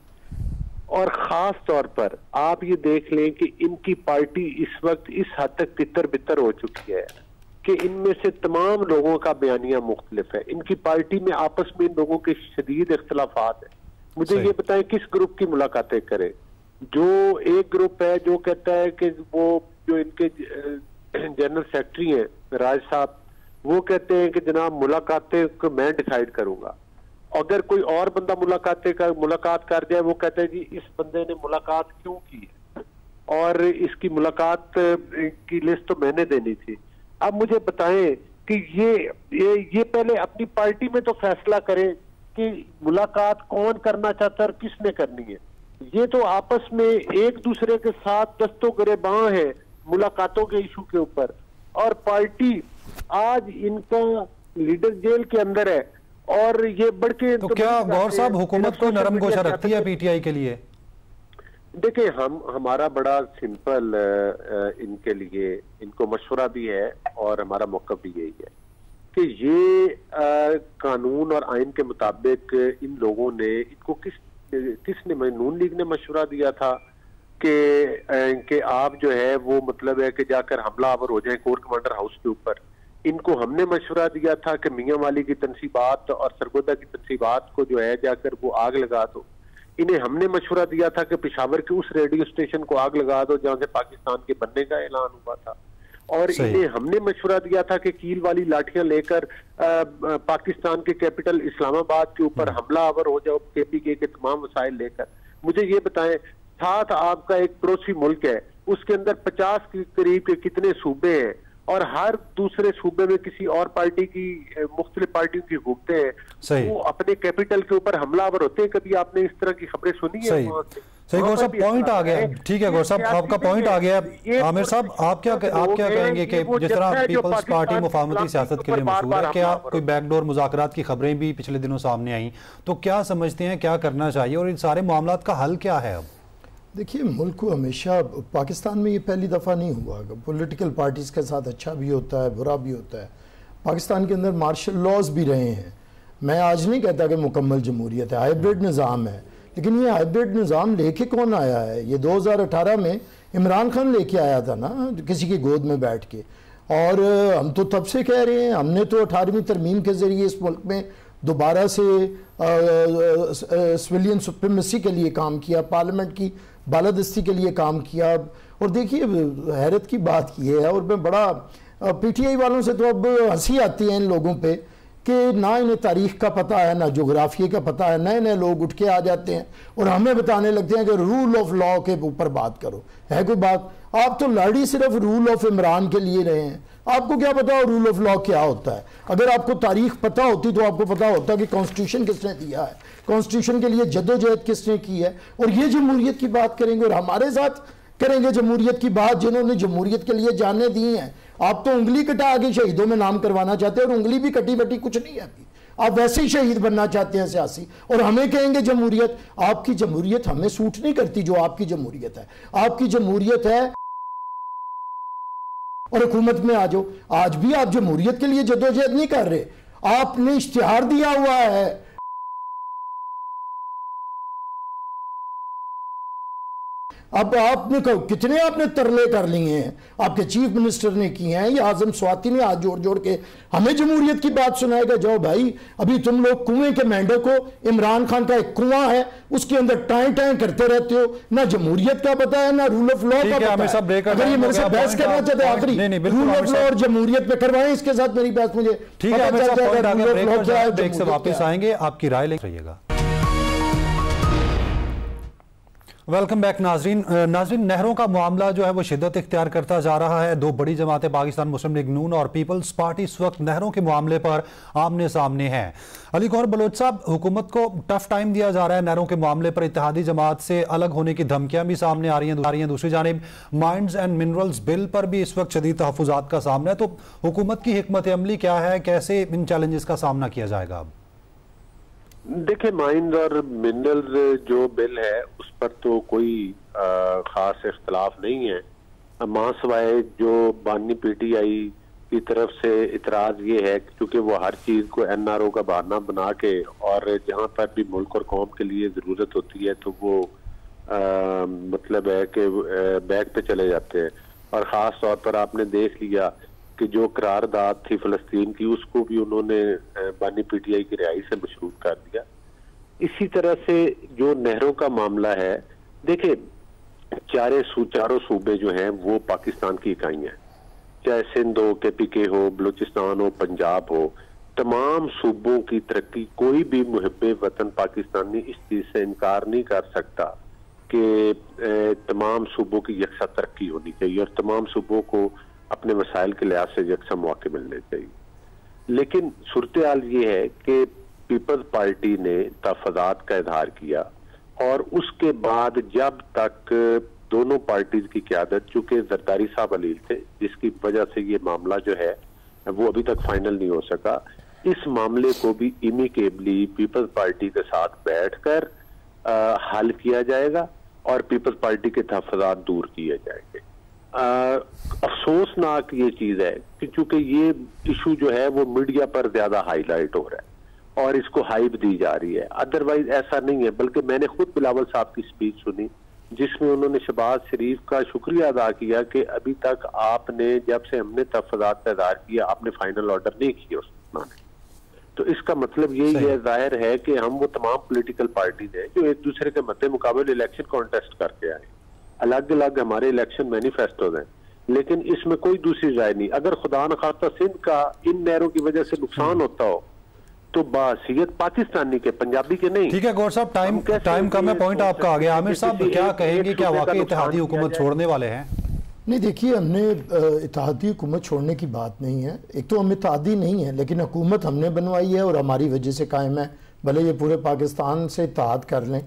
और खास तौर पर आप ये देख लें कि इनकी पार्टी इस वक्त इस हद तक तितर बितर हो चुकी है कि इनमें से तमाम लोगों का बयानिया मुख्तलिफ है। इनकी पार्टी में आपस में इन लोगों के शदीद इख्तलाफात है। मुझे ये बताएं किस ग्रुप की मुलाकातें करें? जो एक ग्रुप है जो कहता है कि वो जो इनके जनरल सेक्रेटरी हैं राज साहब, वो कहते हैं कि जनाब मुलाकातें को मैं डिसाइड करूंगा। अगर कोई और बंदा मुलाकात कर जाए, वो कहते हैं जी इस बंदे ने मुलाकात क्यों की है और इसकी मुलाकात की लिस्ट तो मैंने देनी थी। अब मुझे बताएं कि ये पहले अपनी पार्टी में तो फैसला करें कि मुलाकात कौन करना चाहता है और किसने करनी है। ये तो आपस में एक दूसरे के साथ दस्तों गिरेबां है मुलाकातों के इशू के ऊपर, और पार्टी आज इनका लीडर जेल के अंदर है और ये बढ़ के तो क्या गौर साहब हुकूमत को नरम गोशा रखती है पीटीआई के लिए? देखिए, हमारा बड़ा सिंपल इनके लिए इनको मशवरा भी है और हमारा मौक़िफ़ भी यही है कि ये कानून और आइन के मुताबिक इन लोगों ने इनको किसने नून लीग ने मशवरा दिया था कि आप जो है वो मतलब है कि जाकर हमला आवर हो जाए कोर कमांडर हाउस के ऊपर। इनको हमने मशवरा दिया था कि मियां वाली की तनसीबात और सरगोदा की तनसीबात को जो है जाकर वो आग लगा दो। इन्हें हमने मशवरा दिया था कि पेशावर के उस रेडियो स्टेशन को आग लगा दो जहां से पाकिस्तान के बनने का ऐलान हुआ था, और इन्हें हमने मशवरा दिया था कि कील वाली लाठियां लेकर पाकिस्तान के कैपिटल इस्लामाबाद के ऊपर हमला आवर हो जाओ केपीके के तमाम वसाइल लेकर। मुझे ये बताएं, साथ आपका एक पड़ोसी मुल्क है, उसके अंदर 50 के करीब के कितने सूबे हैं और हर दूसरे सूबे में किसी और पार्टी की मुख्तलिफ पार्टियों की हुकूमतें हैं, वो अपने कैपिटल के ऊपर हमलावर होते हैं। कभी आपने इस तरह की खबरें सुनी है? सही गौर साहब, पॉइंट आ गया। ठीक है गौर साहब, आपका पॉइंट आ गया। आमिर साहब, आप क्या कहेंगे कि जिस तरह पीपल्स पार्टी मुफाहमती सियासत के लिए मशहूर है, क्या कोई बैकडोर मुज़ाकरात की खबरें भी पिछले दिनों सामने आई, तो क्या समझते हैं क्या करना चाहिए और इन सारे मामलात का हल क्या है? अब देखिए, मुल्क को हमेशा, पाकिस्तान में ये पहली दफ़ा नहीं हुआ, पॉलिटिकल पार्टीज़ के साथ अच्छा भी होता है, बुरा भी होता है। पाकिस्तान के अंदर मार्शल लॉज भी रहे हैं। मैं आज नहीं कहता कि मुकम्मल जमहूरियत है, हाइब्रिड निज़ाम है, लेकिन ये हाइब्रिड निज़ाम लेके कौन आया है? ये 2018 में इमरान खान लेके आया था ना, किसी की गोद में बैठ के। और हम तो तब से कह रहे हैं, हमने तो 18वीं तरमीम के ज़रिए इस मुल्क में दोबारा से सिविलियन सुप्रीमेसी के लिए काम किया, पार्लियामेंट की बालादस्ती के लिए काम किया। और देखिए, हैरत की बात ये है, और मैं बड़ा पीटीआई वालों से तो अब हंसी आती है इन लोगों पे कि ना इन्हें तारीख का पता है, ना जोग्राफी का पता है। नए नए लोग उठ के आ जाते हैं और हमें बताने लगते हैं कि रूल ऑफ लॉ के ऊपर बात करो। है कोई बात? आप तो लड़ी सिर्फ रूल ऑफ इमरान के लिए रहे हैं, आपको क्या पता हो रूल ऑफ लॉ क्या होता है? अगर आपको तारीख पता होती तो आपको पता होता कि कॉन्स्टिट्यूशन किसने दिया है, कॉन्स्टिट्यूशन के लिए जद्दोजहद किसने की है। और ये जमहूरियत की बात करेंगे और हमारे साथ करेंगे जमहूरियत की बात, जिन्होंने जमहूरियत के लिए जाने दी हैं। आप तो उंगली कटा के शहीदों में नाम करवाना चाहते हैं, और उंगली भी कटी बटी कुछ नहीं है अभी। आप वैसे ही शहीद बनना चाहते हैं सियासी, और हमें कहेंगे जमहूरियत। आपकी जमहूरियत हमें सूट नहीं करती, जो आपकी जमहूरियत है। आपकी जमहूरियत है और हुकूमत में आ जाओ। आज भी आप जमहूरियत के लिए जद्दोजहद नहीं कर रहे, आपने इश्तिहार दिया हुआ है। अब आपने कितने आपने तरले कर लिए हैं, आपके चीफ मिनिस्टर ने किए हैं, या आजम स्वाति ने हाथ जोड़ जोड़ के हमें जमहूरियत की बात सुनाएगा। जाओ भाई, अभी तुम लोग कुएं के मेंढक को, इमरान खान का एक कुआं है उसके अंदर टाएं टाएं करते रहते हो, ना जमहूरियत का पता है ना रूल ऑफ लॉ का पता है। अगर ये मेरे से बहस करना चाहते हैं आखिरी रूल ऑफ लॉ और जमहूरियत पे करवाएं, इसके साथ मेरी बहस मुझे ठीक है। ब्रेक से वापस आएंगे, आपकी राय ले रहिएगा। वेलकम बैक नाजरीन। नहरों का मामला जो है वो शिद्दत इख्तियार करता जा रहा है। दो बड़ी जमातें पाकिस्तान मुस्लिम लीग नून और पीपल्स पार्टी इस वक्त नहरों के मामले पर आमने सामने हैं। अली गौहर बलोच साहब, हुकूमत को टफ टाइम दिया जा रहा है नहरों के मामले पर, इत्तेहादी जमात से अलग होने की धमकियां भी सामने आ रही हैं। दूसरी जानिब माइंस एंड मिनरल्स बिल पर भी इस वक्त शदीद तहफ़्फ़ुज़ात का सामना है। तो हुकूमत की हिकमत अमली क्या है, कैसे इन चैलेंजेस का सामना किया जाएगा? अब देखिए, माइंस और मिनरल्स जो बिल है उस पर तो कोई खास इख्तलाफ नहीं है, मां सवाए जो बानी पीटीआई की तरफ से इतराज ये है क्योंकि वो हर चीज को एनआरओ का बहाना बना के, और जहां पर भी मुल्क और कौम के लिए जरूरत होती है तो वो मतलब है कि बैक पे चले जाते हैं। और ख़ास तौर पर आपने देख लिया कि जो करारदाद थी फ़लस्तीन की, उसको भी उन्होंने बानी पीटीआई की रिहाई से मशरूत कर दिया। इसी तरह से जो नहरों का मामला है, देखिए चारों सूबे जो हैं वो पाकिस्तान की इकाइयां हैं, चाहे सिंध हो, KPK हो, बलूचिस्तान हो, पंजाब हो, तमाम सूबों की तरक्की, कोई भी मुहिब्बे वतन पाकिस्तानी इस चीज से इनकार नहीं कर सकता कि तमाम सूबों की यकसा तरक्की होनी चाहिए और तमाम सूबों को अपने वसाइल के लिहाज से यकसा मौके मिलने चाहिए। लेकिन सूरत हाल ये है कि पीपल्स पार्टी ने तहफ़्फ़ुज़ात का इजहार किया, और उसके बाद जब तक दोनों पार्टीज की क़यादत, चूंकि जरदारी साहब अलील थे जिसकी वजह से ये मामला जो है वो अभी तक फाइनल नहीं हो सका, इस मामले को भी इमिकेबली पीपल्स पार्टी के साथ बैठकर हल किया जाएगा और पीपल्स पार्टी के तहफ़्फ़ुज़ात दूर किए जाएंगे। अफसोसनाक ये चीज है कि चूंकि ये इशू जो है वो मीडिया पर ज्यादा हाईलाइट हो रहा है और इसको हाइप दी जा रही है, अदरवाइज ऐसा नहीं है। बल्कि मैंने खुद बिलावल साहब की स्पीच सुनी जिसमें उन्होंने शहबाज शरीफ का शुक्रिया अदा किया कि अभी तक आपने, जब से हमने तहफ़्फ़ुज़ात का इज़हार किया, आपने फाइनल ऑर्डर नहीं किया उस मामले। तो इसका मतलब यही है, जाहिर है कि हम वो तमाम पॉलिटिकल पार्टीज हैं जो एक दूसरे के मद्दे मुकाबले इलेक्शन कॉन्टेस्ट करके आए, अलग अलग हमारे इलेक्शन मैनिफेस्टोज हैं, लेकिन इसमें कोई दूसरी राय नहीं। अगर खुदा न खास्ता सिंध का इन नहरों की वजह से नुकसान होता हो तो बासियत पाकिस्तानी के, पंजाबी के नहीं। ठीक है गौर साहब, टाइम कम है, पॉइंट आपका आ गया। आमिर साहब क्या कहेंगे, क्या वाकई इत्तेहादी हुकूमत छोड़ने वाले हैं? नहीं, देखिए हमने इत्तेहादी हुकूमत छोड़ने की बात नहीं है। एक तो हम इत्तेहादी नहीं है, लेकिन हुकूमत हमने बनवाई है और हमारी वजह से कायम है। भले ये पूरे पाकिस्तान से इत्तेहाद कर लें,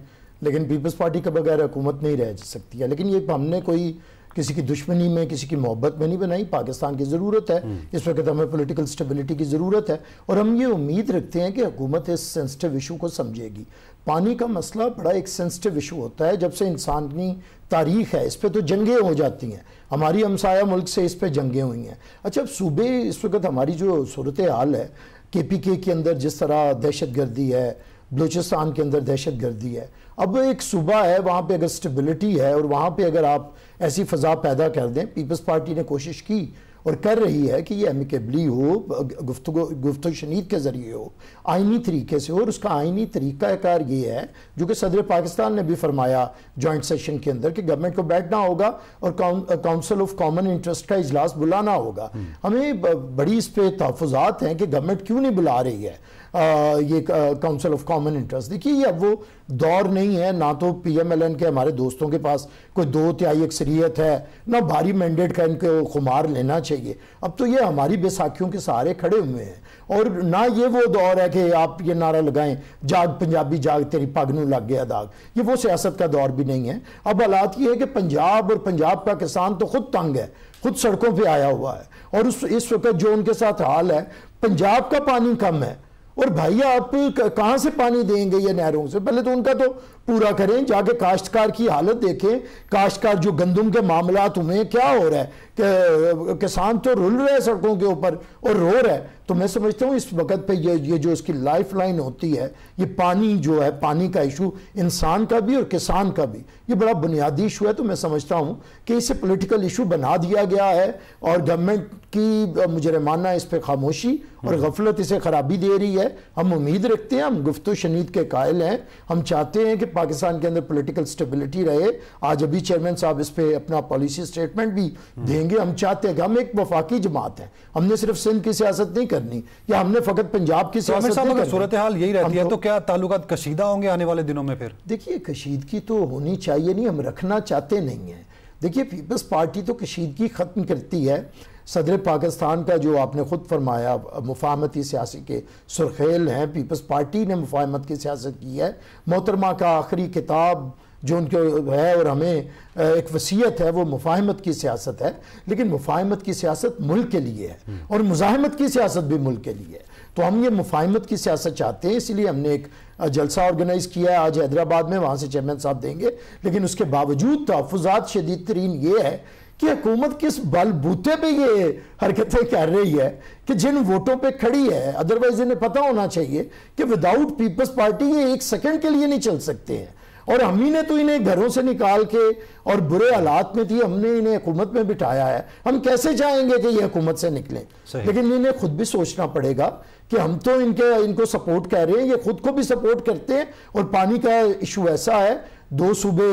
लेकिन पीपल्स पार्टी के बगैर हुकूमत नहीं रह सकती है। लेकिन ये हमने कोई किसी की दुश्मनी में, किसी की मोहब्बत में नहीं बनाई। पाकिस्तान की ज़रूरत है, इस वक्त हमें पॉलिटिकल स्टेबिलिटी की ज़रूरत है और हम ये उम्मीद रखते हैं कि हुकूमत इस सेंसिटिव इशू को समझेगी। पानी का मसला बड़ा एक सेंसिटिव इशू होता है। जब से इंसानी तारीख है इस पर तो जंगें हो जाती हैं, हमारी हमसाया मुल्क से इस पर जंगें हुई हैं। अच्छा, अब सूबे इस वक्त हमारी जो सूरत हाल है, KPK के अंदर जिस तरह दहशत गर्दी है, बलूचिस्तान के अंदर दहशत गर्दी है, अब एक सूबा है वहाँ पे अगर स्टेबिलिटी है और वहाँ पे अगर आप ऐसी फ़ज़ा पैदा कर दें, पीपल्स पार्टी ने कोशिश की और कर रही है कि ये एमिकेबली हो, गुफ्तगू शनीद के ज़रिए हो, आइनी तरीके से हो। और उसका आइनी तरीक़ाकार ये है जो कि सदर पाकिस्तान ने भी फरमाया जॉइंट सेशन के अंदर कि गवर्नमेंट को बैठना होगा और काउंसिल ऑफ कॉमन इंटरेस्ट का इजलास बुलाना होगा। हमें बड़ी इस पर तहफ़्फ़ुज़ात हैं कि गवर्नमेंट क्यों नहीं बुला रही है ये काउंसिल ऑफ कॉमन इंटरेस्ट। देखिए, ये अब वो दौर नहीं है, ना तो PMLN के हमारे दोस्तों के पास कोई 2/3 अक्सरियत है, ना भारी मैंडेट का इनको खुमार लेना चाहिए। अब तो ये हमारी बैसाखियों के सहारे खड़े हुए हैं और ना ये वो दौर है कि आप ये नारा लगाएं, जाग पंजाबी जाग तेरी पग नूं लग गया दाग। ये वो सियासत का दौर भी नहीं है। अब हालात ये है कि पंजाब और पंजाब का किसान तो खुद तंग है, खुद सड़कों पर आया हुआ है और इस वक्त जो उनके साथ हाल है, पंजाब का पानी कम है और भाई आप कहाँ से पानी देंगे ये नहरों से? पहले तो उनका तो पूरा करें, जाके काश्तकार की हालत देखें। काश्तकार जो गंदम के मामलात हुए, क्या हो रहा है कि किसान तो रुल रहे हैं सड़कों के ऊपर और रो रहा है। तो मैं समझता हूँ इस वक्त पे ये जो इसकी लाइफ लाइन होती है, ये पानी जो है, पानी का इशू इंसान का भी और किसान का भी, ये बड़ा बुनियादी इशू है। तो मैं समझता हूँ कि इसे पॉलिटिकल इशू बना दिया गया है और गवर्नमेंट की मुजरिमाना इस पर खामोशी और गफलत इसे खराबी दे रही है। हम उम्मीद रखते हैं, हम गुफ्तगू शनीद के कायल हैं, हम चाहते हैं कि पाकिस्तान के अंदर पॉलिटिकल स्टेबिलिटी रहे। आज अभी चेयरमैन साहब इस पे अपना पॉलिसी स्टेटमेंट भी देंगे। हम चाहते हैं कि हम एक वफाकी जमात हैं, हमने सिर्फ सिंध की सियासत नहीं करनी या हमने फकत पंजाब की सियासत नहीं करनी। सूरत हाल यही रहती है तो क्या ताल्लुकात कशीदा होंगे आने वाले दिनों में? फिर देखिए, कशीदगी तो होनी चाहिए नहीं, हम रखना चाहते नहीं है। देखिए, पीपल्स पार्टी तो कशीदगी ख़त्म करती है। सदर पाकिस्तान का जो आपने ख़ुद फरमाया मुफाहमती सियासी के सुरखेल हैं, पीपल्स पार्टी ने मुफाहमत की सियासत की है। मोहतरमा का आखिरी किताब जो उनके है और हमें एक वसीयत है वो मुफाहमत की सियासत है। लेकिन मुफाहमत की सियासत मुल्क के लिए है और मुज़ाहमत की सियासत भी मुल्क के लिए है। तो हम ये मुफाहमत की सियासत चाहते हैं, इसलिए हमने एक जलसा ऑर्गेनाइज किया है आज हैदराबाद में, वहाँ से चेयरमैन साहब देंगे। लेकिन उसके बावजूद तहफ़्फ़ुज़ात शदीद तरीन ये है कि हुकूमत किस बलबूते पे ये हरकतें कर रही है कि जिन वोटों पे खड़ी है। अदरवाइज इन्हें पता होना चाहिए कि विदाउट पीपल्स पार्टी ये एक सेकंड के लिए नहीं चल सकते हैं। और हम ही ने तो इन्हें घरों से निकाल के और बुरे हालात में थी, हमने इन्हें हुकूमत में बिठाया है। हम कैसे चाहेंगे कि ये हुकूमत से निकलें? लेकिन इन्हें खुद भी सोचना पड़ेगा कि हम तो इनको सपोर्ट कर रहे हैं, ये खुद को भी सपोर्ट करते हैं। और पानी का इशू ऐसा है, 2 सूबे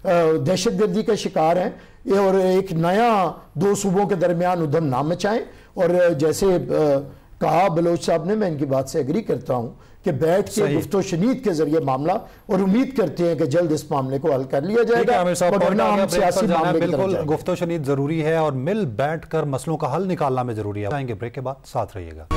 दहशतगर्दी का शिकार हैं और एक नया 2 सूबों के दरमियान उधम ना मचाएं। और जैसे कहा बलोच साहब ने, मैं इनकी बात से एग्री करता हूं कि बैठ के गुफ्तो शनीद के जरिए मामला, और उम्मीद करते हैं कि जल्द इस मामले को हल कर लिया जाएगा। बिल्कुल गुफ्तो शनीद जरूरी है और मिल बैठ कर मसलों का हल निकालना में जरूरी है। आएंगे ब्रेक के बाद, साथ रहिएगा।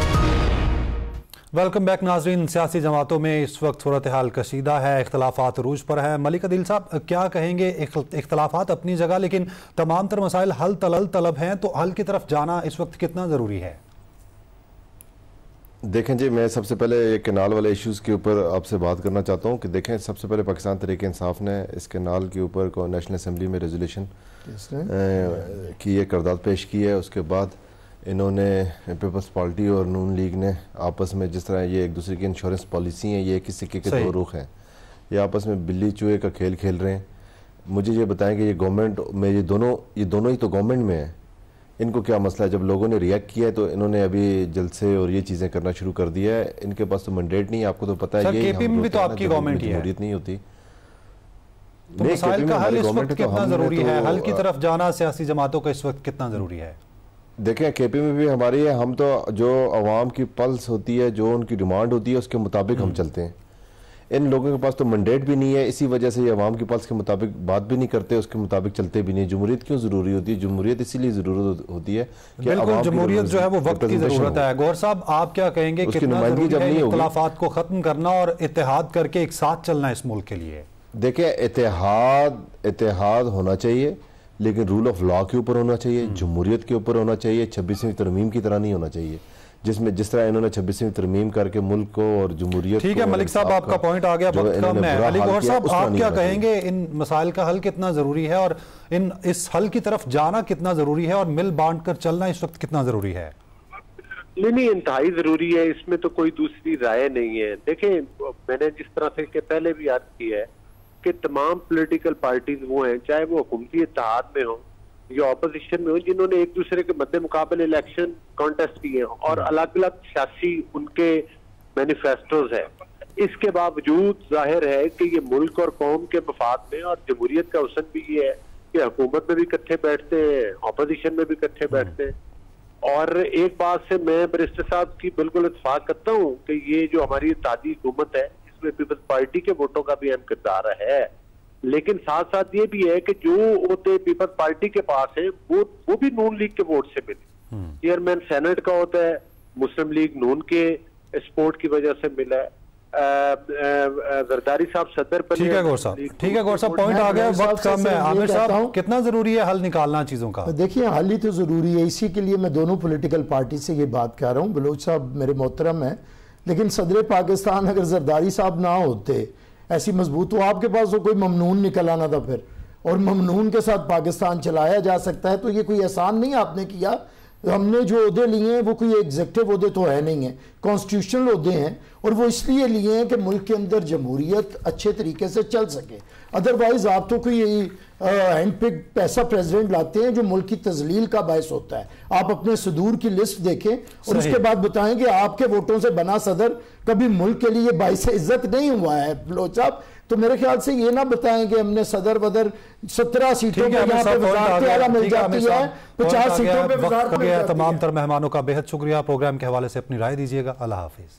वेलकम बैक नाजरीन। सियासी जमातों में इस वक्त सूरत हाल कशीदा है, इख्तलाफात रूज पर है। मलिक अदील साहब क्या कहेंगे? इख्तलाफात अपनी जगह, लेकिन तमाम तर मसाइल हल तलब हैं, तो हल की तरफ जाना इस वक्त कितना ज़रूरी है? देखें जी, मैं सबसे पहले ये कैनाल वाले इश्यूज़ के ऊपर आपसे बात करना चाहता हूँ कि देखें, सबसे पहले पाकिस्तान तहरीक इंसाफ ने इस कैनाल के ऊपर को नेशनल असम्बली में रेजोल्यूशन की एक करदाद पेश की है। उसके बाद इन्होंने पीपल्स पार्टी और नून लीग ने आपस में, जिस तरह ये एक दूसरे की इंश्योरेंस पॉलिसी हैं, ये एक सिक्के के 2 रुख हैं, ये आपस में बिल्ली चूहे का खेल खेल रहे हैं। मुझे ये बताएं कि ये गवर्नमेंट में ये दोनों ही तो गवर्नमेंट में है, इनको क्या मसला है? जब लोगों ने रिएक्ट किया है तो इन्होंने अभी जलसे और ये चीज़ें करना शुरू कर दिया है। इनके पास तो मैंडेट नहीं है, आपको तो पता है। ये केपी में भी तो आपकी गवर्नमेंट है, जमहूरियत नहीं होती। तो मसाइल का हल इस वक्त कितना ज़रूरी है? हल की तरफ जाना सियासी जमातों का इस वक्त कितना ज़रूरी है? देखें, केपी में भी हमारी है, हम तो जो अवाम की पल्स होती है, जो उनकी डिमांड होती है, उसके मुताबिक हम चलते हैं। इन लोगों के पास तो मैंडेट भी नहीं है, इसी वजह से ये अवाम की पल्स के मुताबिक बात भी नहीं करते, उसके मुताबिक चलते भी नहीं। जमहूरियत क्यों जरूरी होती है? जमहूरियत इसीलिए जरूरत होती है कि बिल्कुल जमहूरियत जो है वो वक्त की जरूरत है। गौर साहब, आप क्या कहेंगे, कितना जरूरी है इख्तिलाफात को खत्म करना और इत्तेहाद करके एक साथ चलना इस मुल्क के लिए? देखिए, इतिहाद होना चाहिए, लेकिन रूल ऑफ लॉ के ऊपर होना चाहिए, जमहूरियत के ऊपर होना चाहिए। 26वीं तरमीम की तरह नहीं होना चाहिए, जिसमें जिस तरह इन्होंने 26वीं तरमीम करके मुल्क को और जमहूरियत। ठीक है मलिक साहब, आपका पॉइंट आ गया, वक्त कम है। अली गौहर साहब, आप क्या कहेंगे, इन मसाइल का हल कितना जरूरी है और इस हल की तरफ जाना कितना जरूरी है और मिल बांट कर चलना इस वक्त कितना जरूरी है? नहीं, इंतहाई जरूरी है, इसमें तो कोई दूसरी राय नहीं है। देखें, मैंने जिस तरह से के पहले भी याद किया है कि तमाम पॉलिटिकल पार्टीज वो हैं, चाहे वो हुकूमती इत्तेहाद में हो या ऑपोजिशन में हो, जिन्होंने एक दूसरे के मद्दे मुकाबले इलेक्शन कॉन्टेस्ट किए और अलग अलग सियासी उनके मैनिफेस्टोज है। इसके बावजूद जाहिर है कि ये मुल्क और कौम के मफाद में और जमहूरियत का हुस्न भी ये है कि हुकूमत में भी इकट्ठे बैठते हैं, ऑपोजिशन में भी इकट्ठे बैठते हैं। और एक बात से मैं बैरिस्टर साहब की बिल्कुल इत्तेफाक करता हूँ कि ये जो हमारी इत्तेहादी हुकूमत है, इसमें पीपल्स पार्टी के वोटों का भी अहम किरदार है, लेकिन साथ साथ ये भी है कि जो होते पीपल्स पार्टी के पास है वो भी नून लीग के वोट से मिले। चेयरमैन सेनेट का होता है, मुस्लिम लीग नून के सपोर्ट की वजह से मिला है। जरदारी साहब सदर पर। ठीक है गौर साहब, ठीक है गौर साहब, पॉइंट आ गया, वक्त कम है। आमिर साहब, कितना जरूरी है हल निकालना चीजों का? देखिए, हल ही तो जरूरी है, इसी के लिए मैं दोनों पॉलिटिकल पार्टी से ये बात कह रहा हूँ। बलोच साहब मेरे मोहतरम है, लेकिन सदर पाकिस्तान अगर जरदारी साहब ना होते ऐसी मजबूत, तो आपके पास तो कोई ममनून निकल आना था फिर, और ममनून के साथ पाकिस्तान चलाया जा सकता है। तो ये कोई एहसान नहीं आपने किया। हमने जो ओहदे लिए हैं वो कोई एग्जेक्टिव ओहदे तो है नहीं है, कॉन्स्टिट्यूशनल ओहदे हैं, और वो इसलिए लिए हैं कि मुल्क के अंदर जमहूरियत अच्छे तरीके से चल सके। अदरवाइज आप तो कोई हैंड पिक ऐसा प्रेसिडेंट लाते हैं जो मुल्क की तजलील का बायस होता है। आप अपने सदूर की लिस्ट देखें और उसके बाद बताएं कि आपके वोटों से बना सदर कभी मुल्क के लिए बायस इज्जत नहीं हुआ है। बलोच साहब, तो मेरे ख्याल से ये ना बताएं कि हमने सदर बदर 17 सीटों पे यहाँ पे वज़ारत आला मिल जाती है, 50 सीटों पे वज़ारत मिल जाती है। तमाम तर मेहमानों का बेहद शुक्रिया। प्रोग्राम के हवाले से अपनी राय दीजिएगा। अल्लाह हाफिज।